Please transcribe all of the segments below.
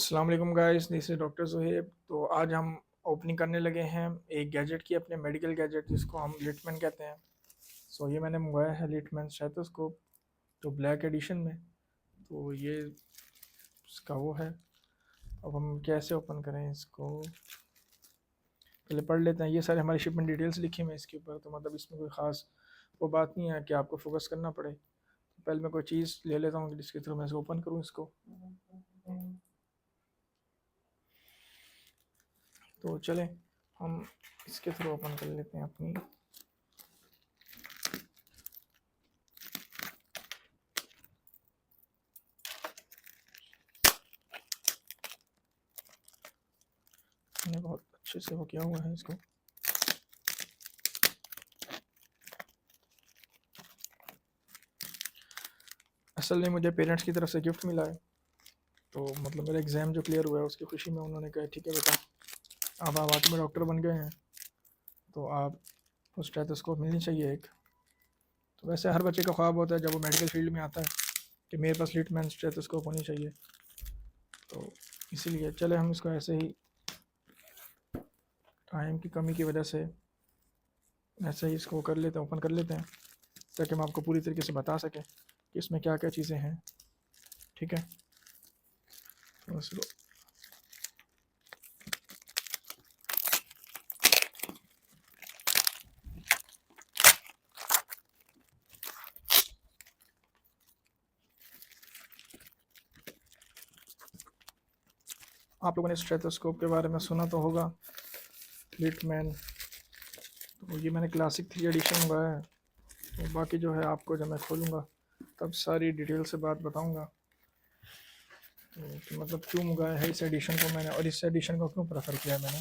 अस्सलाम वालेकुम guys, this is doctor Zuhaib. तो आज हम ओपनिंग करने लगे हैं एक गैजेट की, अपने मेडिकल गैजेट जिसको हम लिटमैन कहते हैं। ये मैंने मंगवाया है लिटमैन स्टेथोस्कोप, जो ब्लैक एडिशन में। तो ये इसका वो है। अब हम कैसे ओपन करें इसको, पहले पढ़ लेते हैं। ये सारे हमारी शिपमेंट डिटेल्स लिखी हुई हैं इसके ऊपर, तो मतलब इसमें कोई ख़ास वो बात नहीं है कि आपको फोकस करना पड़े। तो पहले मैं कोई चीज़ ले लेता हूँ जिसके थ्रू मैं इसको ओपन करूँ इसको। तो चलें हम इसके थ्रू ओपन कर लेते हैं अपनी। मैंने बहुत अच्छे से वो किया हुआ है इसको। असल में मुझे पेरेंट्स की तरफ से गिफ्ट मिला है, तो मतलब मेरा एग्ज़ाम जो क्लियर हुआ है उसकी खुशी में उन्होंने कहा ठीक है बेटा, अब आप आर्ट में डॉक्टर बन गए हैं तो आप उस स्टेथोस्कोप मिलनी चाहिए एक। तो वैसे हर बच्चे का ख्वाब होता है जब वो मेडिकल फील्ड में आता है कि मेरे पास लिटमैन स्टेथोस्कोप होनी चाहिए। तो इसीलिए चले हम इसको ऐसे ही, टाइम की कमी की वजह से ऐसे ही इसको कर लेते हैं, ओपन कर लेते हैं, ताकि हम आपको पूरी तरीके से बता सकें कि इसमें क्या क्या चीज़ें हैं। ठीक है, तो इसको आप लोगों ने स्टेथोस्कोप के बारे में सुना तो होगा, लिटमैन। तो ये मैंने क्लासिक 3 एडिशन मंगाया है। तो बाकी जो है आपको जब मैं खोलूँगा तब सारी डिटेल से बात बताऊँगा, तो कि मतलब क्यों मंगाया है इस एडिशन को मैंने और इस एडिशन को क्यों प्रेफर किया है मैंने।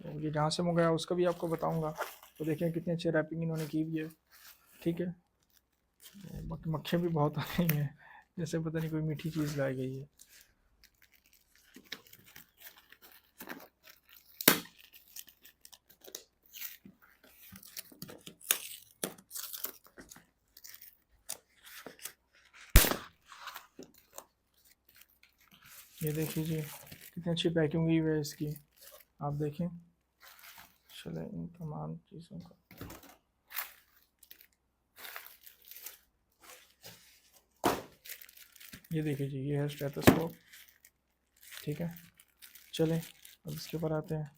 तो ये जहाँ से मंगाया उसका भी आपको बताऊँगा। तो देखिए कितनी अच्छी रैपिंग इन्होंने की हुई है। ठीक है, तो बाकी मक्खियाँ भी बहुत आ रही हैं, जैसे पता नहीं कोई मीठी चीज़ लाई गई है। ये देखिए जी, कितनी अच्छी पैकिंग हुई है इसकी, आप देखें। चले इन तमाम चीज़ों का, ये देखिए जी, ये है स्टेथोस्कोप। ठीक है, चलें अब इसके ऊपर आते हैं,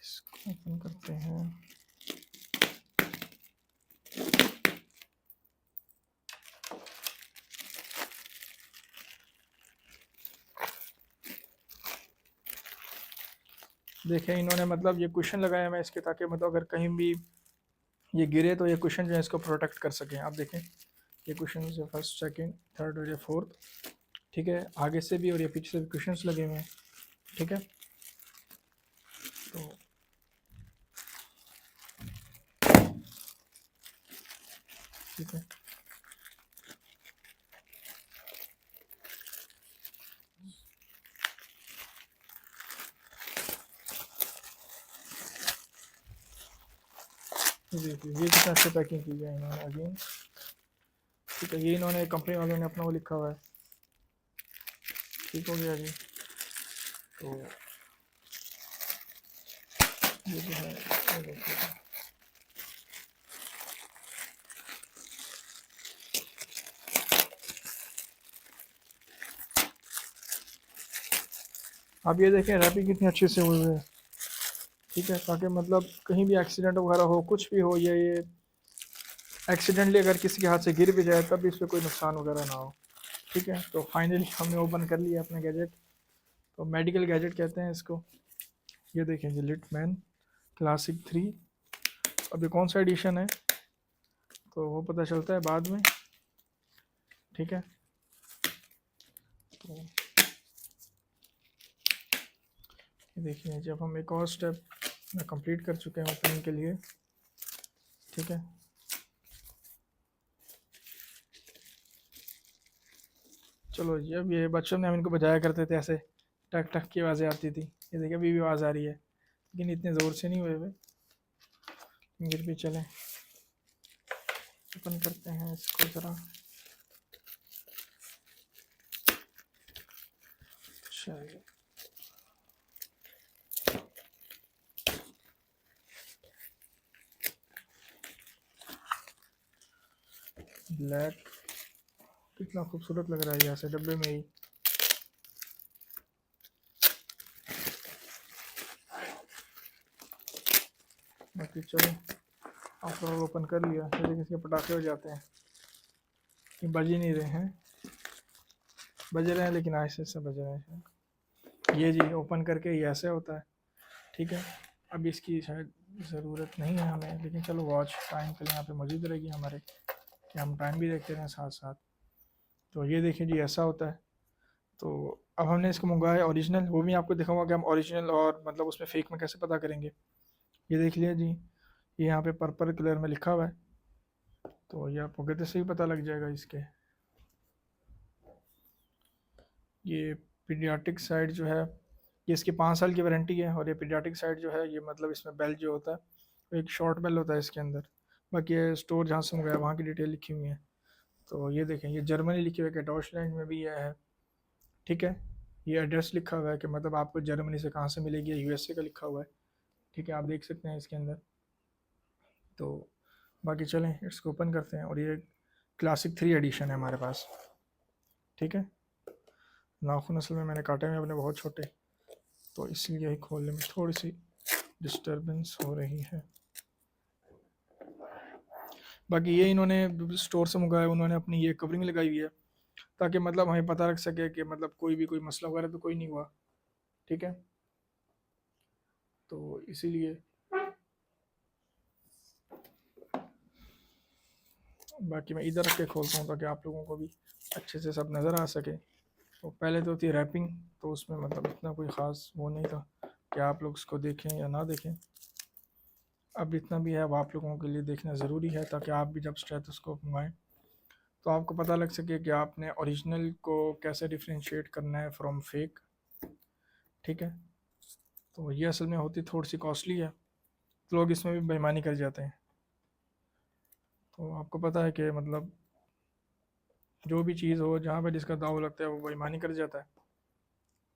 इसको ओपन करते हैं। देखें इन्होंने मतलब ये कुशन लगाया मैं इसके, ताकि मतलब अगर कहीं भी ये गिरे तो ये कुशन जो है इसको प्रोटेक्ट कर सकें। आप देखें ये कुशन जो फर्स्ट सेकंड थर्ड और ये फोर्थ, ठीक है, आगे से भी और ये पीछे से भी कुशंस लगे हुए हैं। ठीक है, तो ठीक है, देखिए ये कितना अच्छे पैकिंग की है इन्होंने अगेन। ठीक है, ये इन्होंने कंपनी वालों ने अपना वो लिखा हुआ है। ठीक हो गया जी। तो ये जो है ये देखिए, आप ये देखें रैपिंग कितनी अच्छे से हुई है। ठीक है, ताकि मतलब कहीं भी एक्सीडेंट वगैरह हो, कुछ भी हो, या ये एक्सीडेंटली अगर किसी के हाथ से गिर भी जाए तब भी इसमें कोई नुकसान वगैरह ना हो। ठीक है, तो फाइनली हमने ओपन कर लिया अपना गैजेट। तो मेडिकल गैजेट कहते हैं इसको। ये देखें जी, लिटमैन क्लासिक 3। अब ये कौन सा एडिशन है तो वो पता चलता है बाद में। ठीक है, तो ये देखिए जब हम एक और स्टेप में कंप्लीट कर चुके हैं ओपनिंग के लिए। ठीक है, चलो जी, अब ये बचपन में हम इनको बजाया करते थे ऐसे, टक टक की आवाज़ें आती थी। ये देखिए अभी भी आवाज़ आ रही है, लेकिन इतने ज़ोर से नहीं हुए हुए, फिर भी चलें ओपन करते हैं इसको ज़रा। चलिए ब्लैक कितना खूबसूरत लग रहा है ऐसे डब्बे में ही। बाकी चलो आप लोग ओपन कर लिया, लेकिन इसके पटाखे हो जाते हैं कि बज ही नहीं रहे हैं, बज रहे हैं लेकिन ऐसे से बज रहे हैं। ये जी ओपन करके ये ऐसे होता है, ठीक है। अब इसकी शायद ज़रूरत नहीं है हमें, लेकिन चलो वॉच टाइम के लिए यहाँ पे मौजूद रहेगी हमारे, कि हम टाइम भी देखते रहें साथ साथ। तो ये देखिए जी ऐसा होता है। तो अब हमने इसको मंगवाया ओरिजिनल, वो भी आपको दिखाऊंगा कि हम ओरिजिनल और मतलब उसमें फ़ेक में कैसे पता करेंगे। ये देख लिया जी, ये यहाँ पे पर्पल कलर में लिखा हुआ है, तो ये आपको गते से ही पता लग जाएगा इसके। ये पीडियाट्रिक साइड जो है, ये इसकी 5 साल की वारंटी है। और ये पीडियाट्रिक साइड जो है, ये मतलब इसमें बेल जो होता है, वो एक शॉर्ट बेल होता है इसके अंदर। बाकी ये स्टोर जहाँ से मंगाया वहाँ की डिटेल लिखी हुई है। तो ये देखें, ये जर्मनी लिखी हुई है, डॉचलैंड में भी ये है, ठीक है। ये एड्रेस लिखा हुआ है कि मतलब आपको जर्मनी से कहाँ से मिलेगी, यूएसए का लिखा हुआ है, ठीक है। आप देख सकते हैं इसके अंदर। तो बाकी चलें इसको ओपन करते हैं। और ये क्लासिक 3 एडिशन है हमारे पास, ठीक है। नाखून असल में मैंने काटे हुए अपने बहुत छोटे, तो इसलिए ही खोलने में थोड़ी सी डिस्टर्बेंस हो रही है। बाकी ये इन्होंने स्टोर से मंगाया, उन्होंने अपनी ये कवरिंग लगाई हुई है ताकि मतलब हमें पता रख सके कि मतलब कोई भी कोई मसला वगैरह तो कोई नहीं हुआ, ठीक है। तो इसीलिए बाकी मैं इधर रख के खोलता हूँ ताकि आप लोगों को भी अच्छे से सब नज़र आ सके। तो पहले तो थी रैपिंग, तो उसमें मतलब इतना कोई ख़ास वो नहीं था कि आप लोग उसको देखें या ना देखें। अब इतना भी है, अब आप लोगों के लिए देखना ज़रूरी है ताकि आप भी जब स्टेथोस्कोप मंगाएं तो आपको पता लग सके कि आपने ओरिजिनल को कैसे डिफ्रेंशिएट करना है फ्रॉम फेक, ठीक है। तो ये असल में होती थोड़ी सी कॉस्टली है, तो लोग इसमें भी बेईमानी कर जाते हैं। तो आपको पता है कि मतलब जो भी चीज़ हो जहाँ पे जिसका दाव लगता है वो बेईमानी कर जाता है।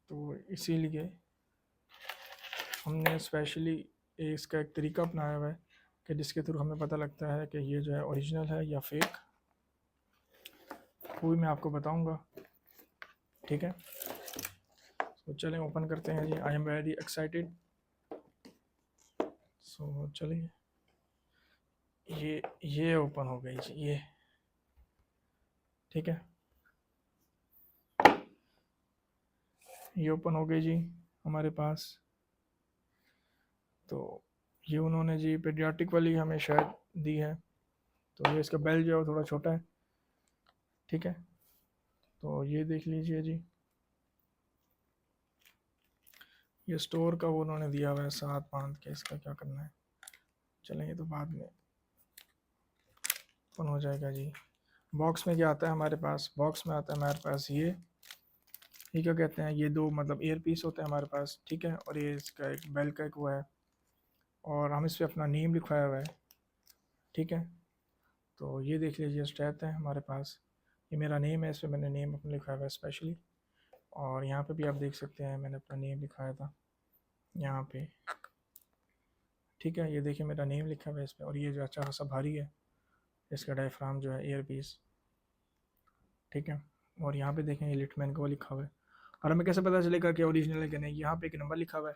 तो इसीलिए हमने स्पेशली इसका एक तरीका अपनाया हुआ है कि जिसके थ्रू हमें पता लगता है कि ये जो है ओरिजिनल है या फेक, वो भी मैं आपको बताऊंगा, ठीक है। तो चलें ओपन करते हैं जी। I am very excited. So चलिए, ये ओपन हो गई जी, ये ठीक है, ये ओपन हो गई जी हमारे पास। तो ये उन्होंने जी पेडियाट्रिक वाली हमें शायद दी है। तो ये इसका बेल जो है वो थोड़ा छोटा है, ठीक है। तो ये देख लीजिए जी, ये स्टोर का वो उन्होंने दिया हुआ है साथ बांध के, इसका क्या करना है। चलें ये तो बाद में ओपन हो जाएगा जी। बॉक्स में क्या आता है हमारे पास, बॉक्स में आता है हमारे पास ये क्या कहते हैं, ये दो मतलब एयर पीस होते हैं हमारे पास, ठीक है। और ये इसका एक बेल का एक वो है, और हम इस पर अपना नेम लिखवाया हुआ है, ठीक है। तो ये देख लीजिए स्ट्रैप है हमारे पास, ये मेरा नेम है, इस पर मैंने नेम अपना लिखवाया हुआ है स्पेशली। और यहाँ पे भी आप देख सकते हैं मैंने अपना नेम लिखाया था यहाँ पे, ठीक है। ये देखिए मेरा नेम लिखा हुआ है इस पर। और ये जो अच्छा खासा भारी है इसका डायफ्राम जो है एयर पीस, ठीक है। और यहाँ पे देखें ये लिटमैन का वो लिखा हुआ है। और हमें कैसे पता चलेगा कि ओरिजिनल है कि नहीं, यहाँ पे एक नंबर लिखा हुआ है,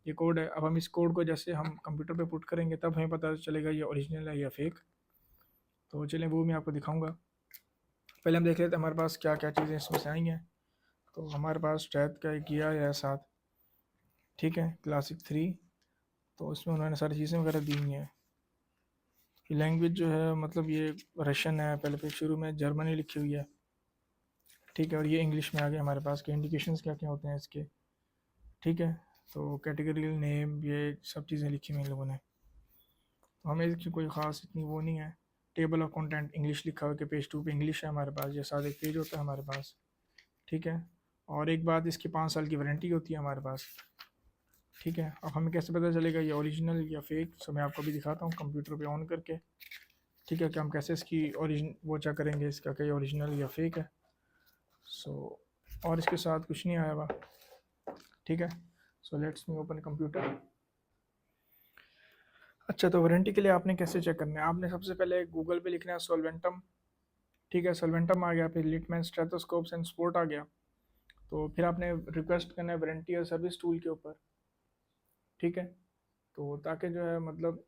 ये कोड है। अब हम इस कोड को जैसे हम कंप्यूटर पे पुट करेंगे तब हमें पता चलेगा ये ओरिजिनल है या फेक। तो चलें वो मैं आपको दिखाऊंगा। पहले हम देख लेते हैं हमारे पास क्या क्या चीज़ें इसमें से आई हैं। तो हमारे पास स्ट्रैप का एक किया है साथ, ठीक है, क्लासिक 3। तो इसमें उन्होंने सारी चीज़ें वगैरह दी हुई हैं। लैंग्वेज जो है मतलब ये रशियन है, पहले फिर शुरू में जर्मनी लिखी हुई है, ठीक है। और ये इंग्लिश में आ गया हमारे पास के इंडिकेशंस क्या क्या होते हैं इसके, ठीक है। तो कैटेगरी नेम ये सब चीज़ें लिखी हुई इन लोगों ने। तो हमें इसकी कोई ख़ास इतनी वो नहीं है। टेबल ऑफ कंटेंट इंग्लिश लिखा हुआ कि पेज 2 पे इंग्लिश है हमारे पास, ये साथ एक पेज होता है हमारे पास, ठीक है। और एक बात, इसकी 5 साल की वारंटी होती है हमारे पास, ठीक है। अब हमें कैसे पता चलेगा ये ओरिजिनल या फेक, सो मैं आपको भी दिखाता हूँ कंप्यूटर पे ऑन करके, ठीक है, कि हम कैसे इसकी ओरिजिन वो चेक करेंगे इसका कि ओरिजिनल या फेक है। सो और इसके साथ कुछ नहीं आया हुआ, ठीक है। So let's me open computer. अच्छा, तो वारंटी के लिए आपने कैसे चेक करना है, आपने सबसे पहले गूगल पे लिखना है सोलवेंटम। ठीक है, सोलवेंटम आ गया, फिर लिटमैन स्टेथोस्कोप्स एंड स्पोर्ट आ गया। तो फिर आपने रिक्वेस्ट करना है वारंटी और सर्विस टूल के ऊपर। ठीक है, तो ताकि जो है मतलब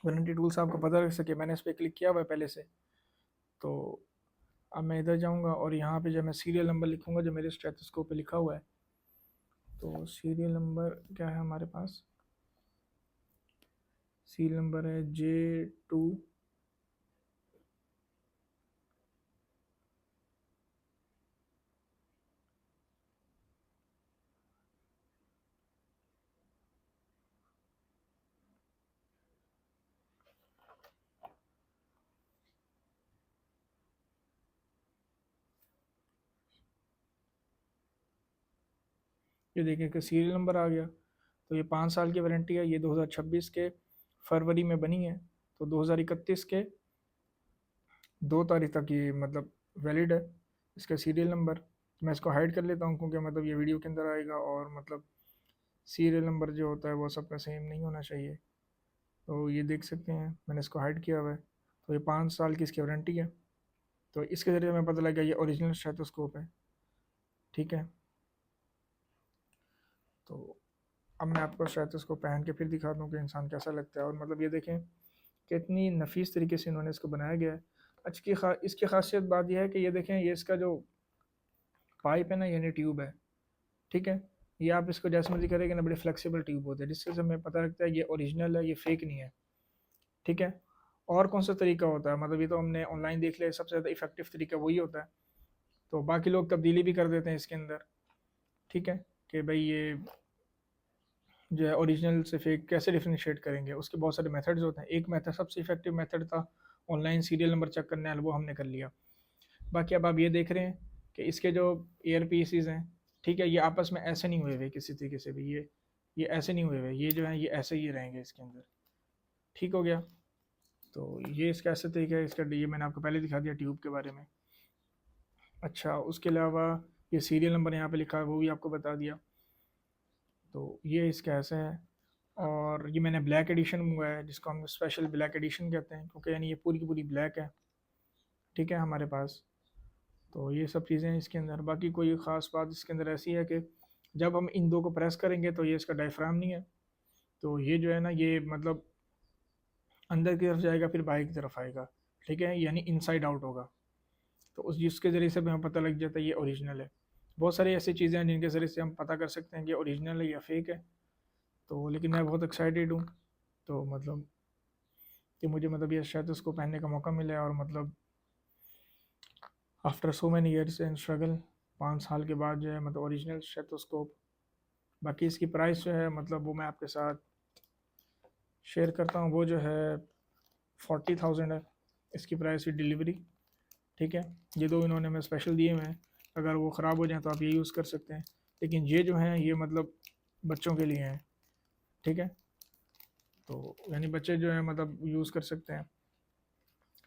वारंटी टूल्स आपको पता लग सके, मैंने इस पर क्लिक किया हुआ है पहले से। तो अब मैं इधर जाऊंगा और यहाँ पे जब मैं सीरियल नंबर लिखूंगा जो मेरे स्टेथोस्कोप पे लिखा हुआ है, तो सीरियल नंबर क्या है हमारे पास, सीरियल नंबर है J2। ये देखिए कि सीरियल नंबर आ गया। तो ये 5 साल की वारंटी है, ये 2026 के फरवरी में बनी है, तो 2031 के 2 तारीख तक ये मतलब वैलिड है इसका सीरियल नंबर। मैं इसको हाइड कर लेता हूँ क्योंकि मतलब ये वीडियो के अंदर आएगा और मतलब सीरियल नंबर जो होता है वो सबका सेम नहीं होना चाहिए। तो ये देख सकते हैं मैंने इसको हाइड किया हुआ है। तो ये 5 साल की इसकी वारंटी है। तो इसके ज़रिए हमें पता लगा ये ओरिजिनल स्टेथोस्कोप है। ठीक है, तो अब मैं आपको स्टेथोस्कोप पहन के फिर दिखाता हूँ कि इंसान कैसा लगता है। और मतलब ये देखें कितनी नफीस तरीके से इन्होंने इसको बनाया गया है। इसकी खासियत बात यह है कि ये देखें, ये इसका जो पाइप है ना, यानी ट्यूब है। ठीक है, ये आप इसको जैसे मर्जी करेंगे ना, बड़ी फ्लेक्सिबल ट्यूब होती है, जिससे हमें पता लगता है ये ओरिजिनल है, ये फेक नहीं है। ठीक है, और कौन सा तरीका होता है, मतलब ये तो हमने ऑनलाइन देख लिया, सबसे ज़्यादा इफेक्टिव तरीका वही होता है। तो बाकी लोग तब्दीली भी कर देते हैं इसके अंदर। ठीक है, कि भाई ये जो है ओरिजिनल से फेक कैसे डिफ्रेंशिएट करेंगे, उसके बहुत सारे मेथड्स होते हैं। एक मेथड सबसे इफेक्टिव मेथड था ऑनलाइन सीरियल नंबर चेक करने वाला, वो हमने कर लिया। बाकी अब आप ये देख रहे हैं कि इसके जो एयर पीसीज हैं, ठीक है, ये आपस में ऐसे नहीं हुए हुए किसी तरीके से भी, ये ऐसे नहीं हुए हुए, ये जो है ये ऐसे ही रहेंगे इसके अंदर। ठीक हो गया, तो ये इसका ऐसा तरीका है इसका, ये मैंने आपको पहले दिखा दिया ट्यूब के बारे में। अच्छा, उसके अलावा ये सीरियल नंबर यहाँ पे लिखा है वो भी आपको बता दिया। तो ये इसका ऐसा है। और ये मैंने ब्लैक एडिशन मंगवाया है, जिसको हम स्पेशल ब्लैक एडिशन कहते हैं, क्योंकि यानी ये पूरी की पूरी ब्लैक है। ठीक है हमारे पास। तो ये सब चीज़ें हैं इसके अंदर। बाकी कोई ख़ास बात इसके अंदर ऐसी है कि जब हम इन दो को प्रेस करेंगे तो ये इसका डायफ्राम नहीं है, तो ये जो है ना ये मतलब अंदर की तरफ जाएगा फिर बाहर की तरफ आएगा। ठीक है, यानी इनसाइड आउट होगा। तो उस जिसके ज़रिए से हमें पता लग जाता है ये ओरिजिनल है। बहुत सारी ऐसी चीज़ें हैं जिनके ज़रिए से हम पता कर सकते हैं कि ओरिजिनल है या फेक है। तो लेकिन मैं बहुत एक्साइटेड हूँ, तो मतलब कि मुझे मतलब ये शायद उसको पहनने का मौका मिला है, और मतलब after so many years and struggle, 5 साल के बाद जो है मतलब ओरिजिनल स्टेथोस्कोप। बाकी इसकी प्राइस जो है मतलब वो मैं आपके साथ शेयर करता हूँ, वो जो है 40,000 है इसकी प्राइस की डिलीवरी। ठीक है, ये दो इन्होंने मैं स्पेशल दिए हुए हैं, अगर वो ख़राब हो जाए तो आप ये यूज़ कर सकते हैं। लेकिन ये जो हैं ये मतलब बच्चों के लिए हैं। ठीक है, तो यानी बच्चे जो है मतलब यूज़ कर सकते हैं,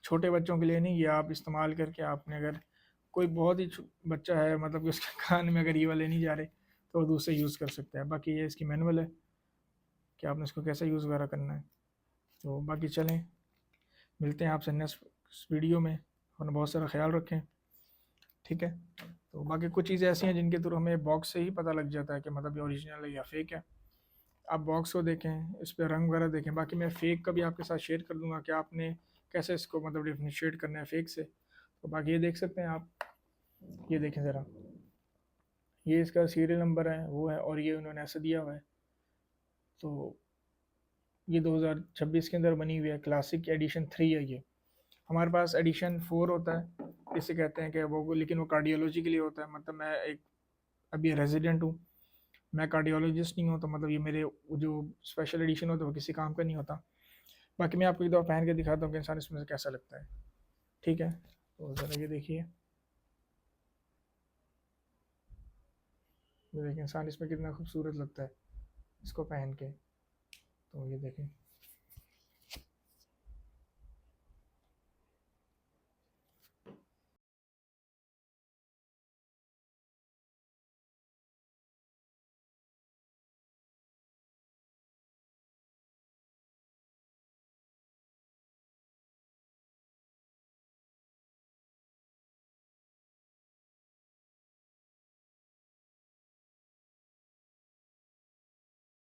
छोटे बच्चों के लिए नहीं। ये आप इस्तेमाल करके आपने अगर कोई बहुत ही बच्चा है मतलब कि उसके कान में अगर ये वाले नहीं जा रहे, तो वो दूसरे यूज़ कर सकते हैं। बाकी ये इसकी मैनुअल है कि आपने इसको कैसे यूज़ वगैरह करना है। तो बाकी चलें, मिलते हैं आपसे नेक्स्ट वीडियो में, और बहुत सारा ख्याल रखें। ठीक है, तो बाकी कुछ चीज़ें ऐसी हैं जिनके थ्रू हमें बॉक्स से ही पता लग जाता है कि मतलब ये ओरिजिनल है या फेक है। आप बॉक्स को देखें, इस पर रंग वगैरह देखें। बाकी मैं फ़ेक का भी आपके साथ शेयर कर दूंगा कि आपने कैसे इसको मतलब डिफ्रेंशिएट करना है फेक से। तो बाकी ये देख सकते हैं आप, ये देखें ज़रा, ये इसका सीरियल नंबर है वो है, और ये उन्होंने ऐसे दिया हुआ है। तो ये 2026 के अंदर बनी हुई है, क्लासिक एडिशन 3 है ये। हमारे पास एडिशन 4 होता है, इसे कहते हैं कि वो, लेकिन वो कार्डियोलॉजी के लिए होता है। मतलब मैं एक अभी रेजिडेंट हूँ, मैं कार्डियोलॉजिस्ट नहीं हूँ, तो मतलब ये मेरे जो स्पेशल एडिशन होता है वो किसी काम का नहीं होता। बाकी मैं आपको एक दफ़ा पहन के दिखाता हूँ कि इंसान इसमें से कैसा लगता है। ठीक है, तो ज़रा ये देखिए, ये देखिए इंसान इसमें कितना खूबसूरत लगता है इसको पहन के। तो ये देखें।